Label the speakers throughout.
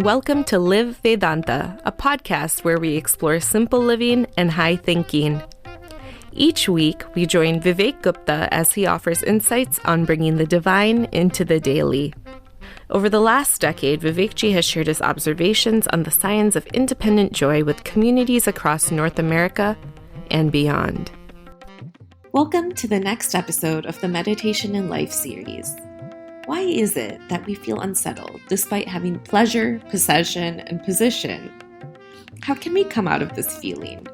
Speaker 1: and welcome to Live Vedanta, a podcast where we explore simple living and high thinking. Each week, we join Vivek Gupta as he offers insights on bringing the divine into the daily. Over the last decade, Vivekji has shared his observations on the science of independent joy with communities across North America and beyond. Welcome to the next episode of the Meditation in Life series. Why is it that we feel unsettled despite having pleasure, possession, and position? How can we come out of this feeling?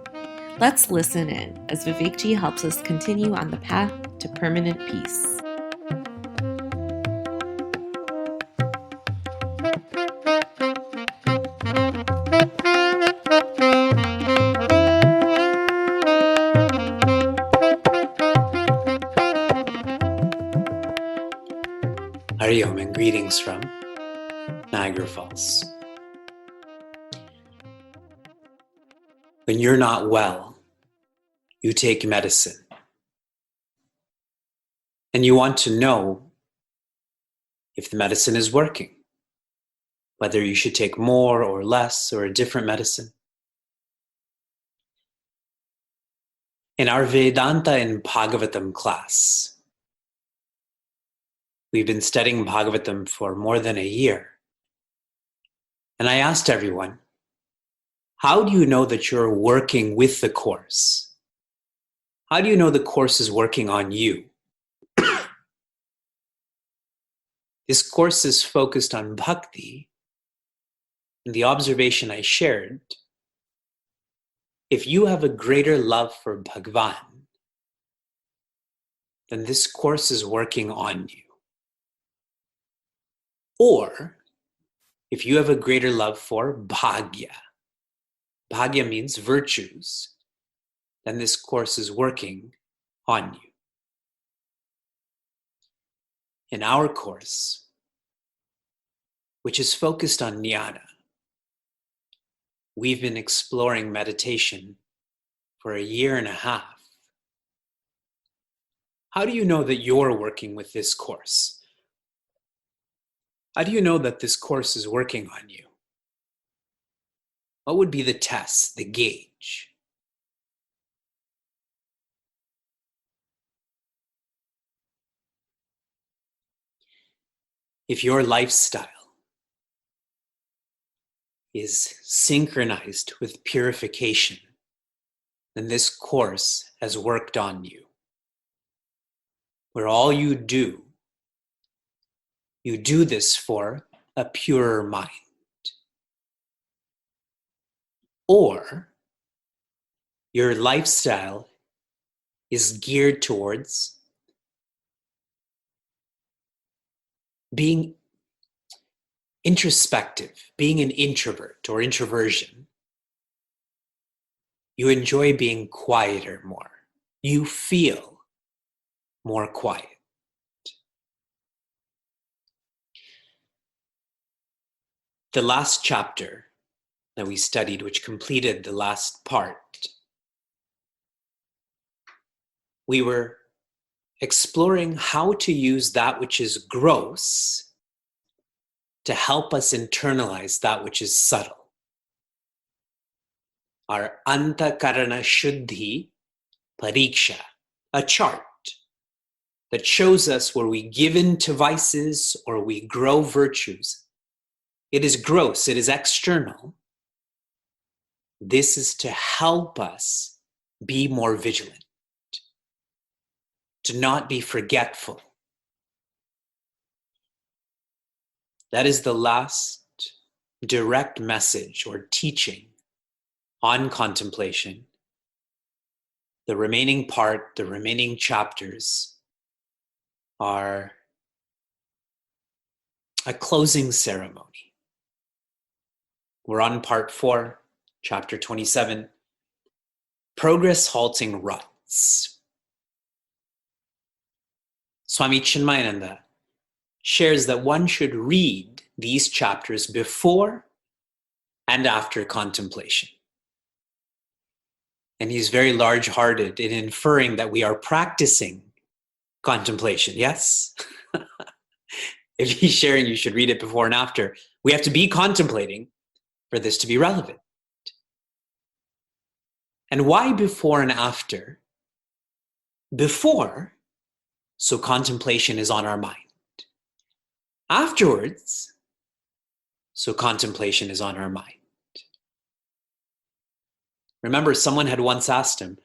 Speaker 1: Let's listen in as Vivekji helps us continue on the path to permanent peace.
Speaker 2: Hariom and greetings from Niagara Falls. When you're not well, you take medicine. And you want to know if the medicine is working, whether you should take more or less or a different medicine. In our Vedanta and Bhagavatam class, we've been studying Bhagavatam for more than a year. And I asked everyone, how do you know that you're working with the Course? How do you know the Course is working on you? This Course is focused on bhakti. And the observation I shared, if you have a greater love for Bhagavan, then this Course is working on you. Or, if you have a greater love for bhagya, bhagya means virtues, then this Course is working on you. In our Course, which is focused on jnana, we've been exploring meditation for a year and a half. How do you know that you're working with this Course? How do you know that this Course is working on you? What would be the test, the gauge? If your lifestyle is synchronized with purification, then this Course has worked on you. Where all you do this for a purer mind. Or your lifestyle is geared towards being introspective, being an introvert or introversion. You enjoy being quieter more. You feel more quiet. The last chapter that we studied, which completed the last part, we were exploring how to use that which is gross to help us internalize that which is subtle. Our antakarana shuddhi pariksha, a chart that shows us where we give in to vices or we grow virtues. It is gross, it is external. This is to help us be more vigilant, to not be forgetful. That is the last direct message or teaching on contemplation. The remaining part, the remaining chapters are a closing ceremony. We're on part 4, chapter 27, Progress Halting Ruts. Swami Chinmayananda shares that one should read these chapters before and after contemplation. And he's very large-hearted in inferring that we are practicing contemplation, yes? If he's sharing you should read it before and after, We have to be contemplating for this to be relevant. And why before and after? Before, so contemplation is on our mind. Afterwards, so contemplation is on our mind. Remember, someone had once asked him,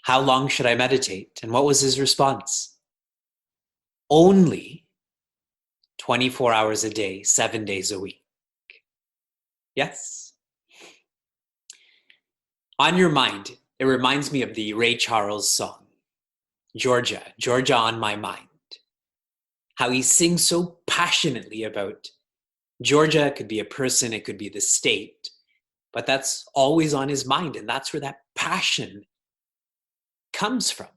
Speaker 2: how long should I meditate? And what was his response? Only 24 hours a day, 7 days a week. Yes? On your mind, it reminds me of the Ray Charles song, Georgia, Georgia on my mind. How he sings so passionately about Georgia. It could be a person, it could be the state, but that's always on his mind. And that's where that passion comes from,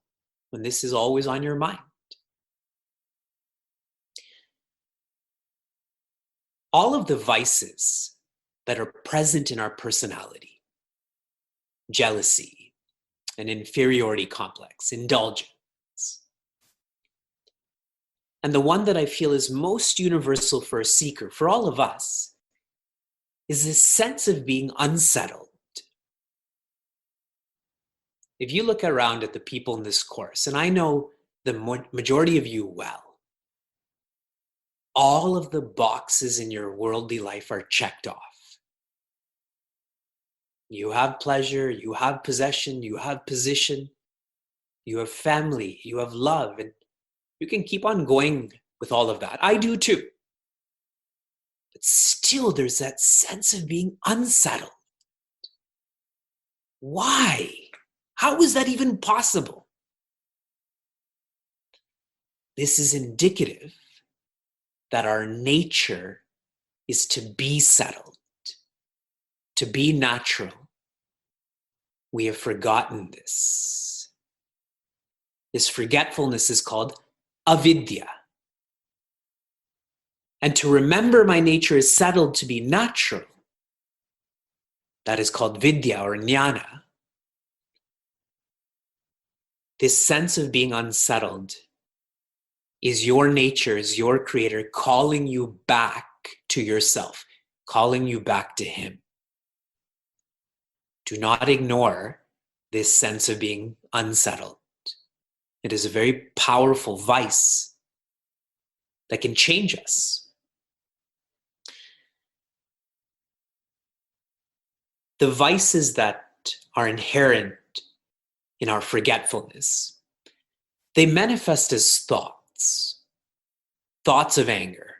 Speaker 2: when this is always on your mind. All of the vices that are present in our personality, jealousy, an inferiority complex, indulgence, and the one that I feel is most universal for a seeker, for all of us, is this sense of being unsettled. If you look around at the people in this course, and I know the majority of you well, all of the boxes in your worldly life are checked off. You have pleasure, you have possession, you have position, you have family, you have love, and you can keep on going with all of that. I do too. But still, there's that sense of being unsettled. Why? How is that even possible? This is indicative that our nature is to be settled, to be natural. We have forgotten this. This forgetfulness is called avidya. And to remember my nature is settled to be natural, that is called vidya or jnana. This sense of being unsettled is your nature, is your creator calling you back to yourself, calling you back to him. Do not ignore this sense of being unsettled. It is a very powerful vice that can change us. The vices that are inherent in our forgetfulness, they manifest as thoughts. Thoughts of anger,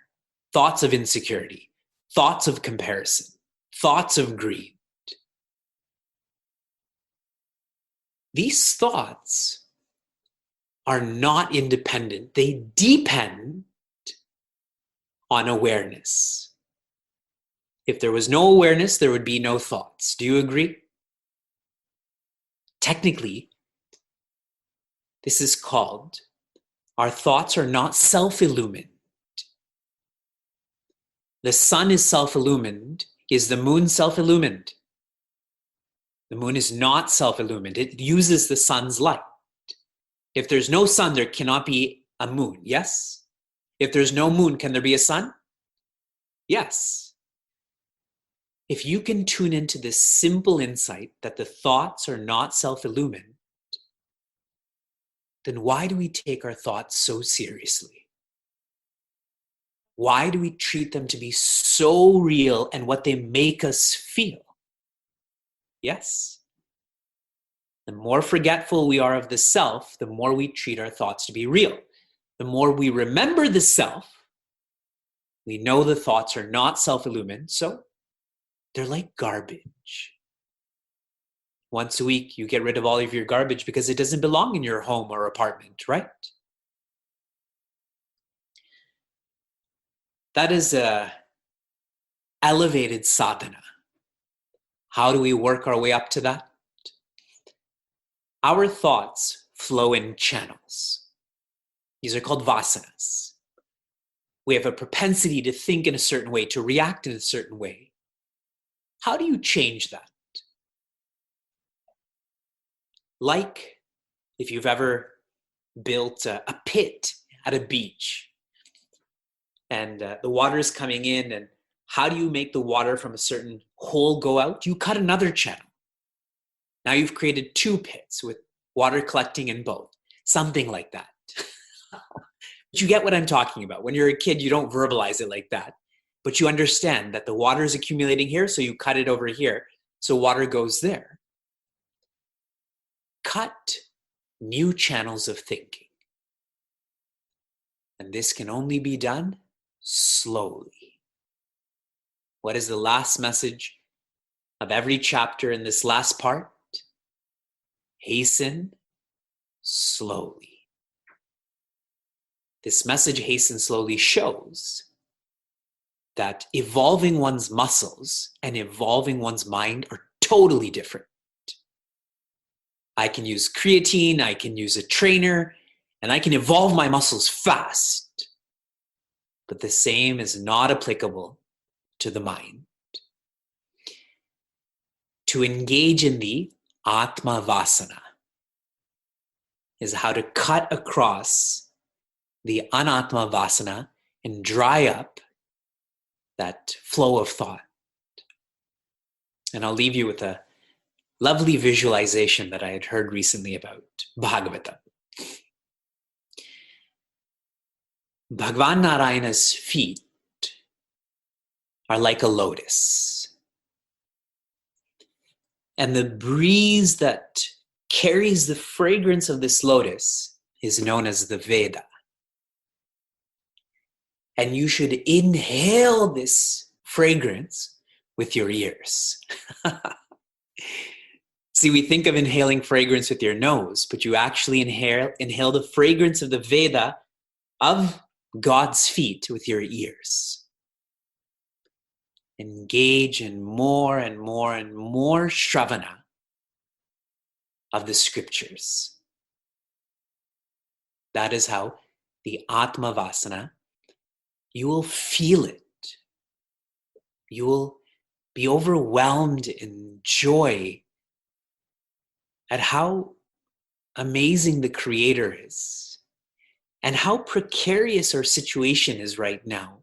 Speaker 2: thoughts of insecurity, thoughts of comparison, thoughts of greed. These thoughts are not independent. They depend on awareness. If there was no awareness, there would be no thoughts. Do you agree? Technically, this is called, our thoughts are not self-illumined. The sun is self-illumined. Is the moon self-illumined? The moon is not self-illumined. It uses the sun's light. If there's no sun, there cannot be a moon, yes? If there's no moon, can there be a sun? Yes. If you can tune into this simple insight that the thoughts are not self-illumined, then why do we take our thoughts so seriously? Why do we treat them to be so real and what they make us feel? Yes. The more forgetful we are of the self, the more we treat our thoughts to be real. The more we remember the self, we know the thoughts are not self-illumined, so they're like garbage. Once a week, you get rid of all of your garbage because it doesn't belong in your home or apartment, right? That is a elevated sadhana. How do we work our way up to that? Our thoughts flow in channels. These are called vasanas. We have a propensity to think in a certain way, to react in a certain way. How do you change that? Like if you've ever built a pit at a beach and the water is coming in and how do you make the water from a certain hole go out? You cut another channel. Now you've created 2 pits with water collecting in both. Something like that. But you get what I'm talking about. When you're a kid, you don't verbalize it like that. But you understand that the water is accumulating here, so you cut it over here, so water goes there. Cut new channels of thinking. And this can only be done slowly. What is the last message of every chapter in this last part? Hasten slowly. This message, hasten slowly, shows that evolving one's muscles and evolving one's mind are totally different. I can use creatine, I can use a trainer, and I can evolve my muscles fast. But the same is not applicable to the mind. To engage in the Atma Vasana is how to cut across the Anatma Vasana and dry up that flow of thought. And I'll leave you with a lovely visualization that I had heard recently about Bhagavatam. Bhagavan Narayana's feet are like a lotus. And the breeze that carries the fragrance of this lotus is known as the Veda. And you should inhale this fragrance with your ears. See, we think of inhaling fragrance with your nose, but you actually inhale the fragrance of the Veda of God's feet with your ears. Engage in more and more and more Shravana of the scriptures. That is how the Atma Vasana, you will feel it. You will be overwhelmed in joy at how amazing the Creator is and how precarious our situation is right now.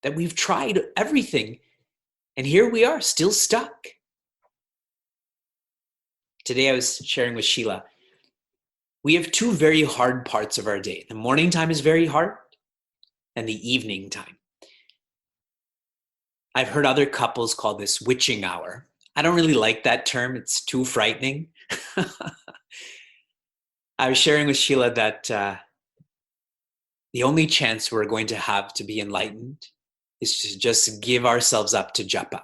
Speaker 2: That we've tried everything and here we are, still stuck. Today I was sharing with Sheila, we have 2 very hard parts of our day. The morning time is very hard and the evening time. I've heard other couples call this witching hour. I don't really like that term. It's too frightening. I was sharing with Sheila that the only chance we're going to have to be enlightened is to just give ourselves up to japa.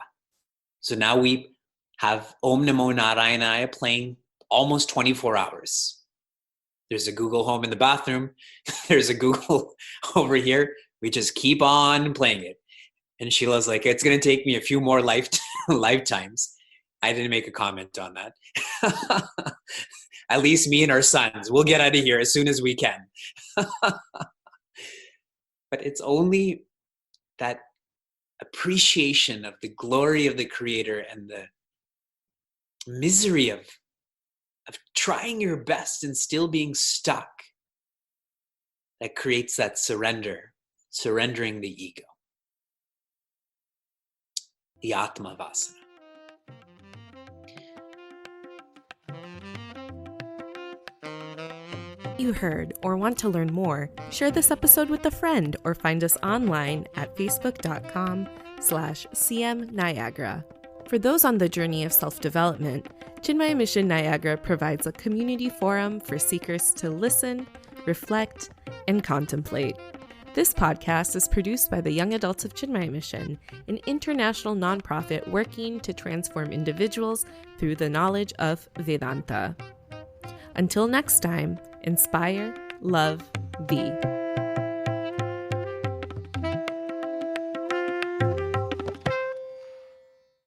Speaker 2: So now we have Om Namo Narayana playing almost 24 hours. There's a Google Home in the bathroom. There's a Google over here. We just keep on playing it. And Sheila's like, it's going to take me a few more lifetimes. I didn't make a comment on that. At least me and our sons, we'll get out of here as soon as we can. But it's only that appreciation of the glory of the Creator and the misery of trying your best and still being stuck that creates that surrendering the ego. The Atma Vasana.
Speaker 1: You heard or want to learn more, share this episode with a friend or find us online at facebook.com/CM Niagara. For those on the journey of self-development, Chinmaya Mission Niagara provides a community forum for seekers to listen, reflect, and contemplate. This podcast is produced by the Young Adults of Chinmaya Mission, an international nonprofit working to transform individuals through the knowledge of Vedanta. Until next time, inspire, love, be.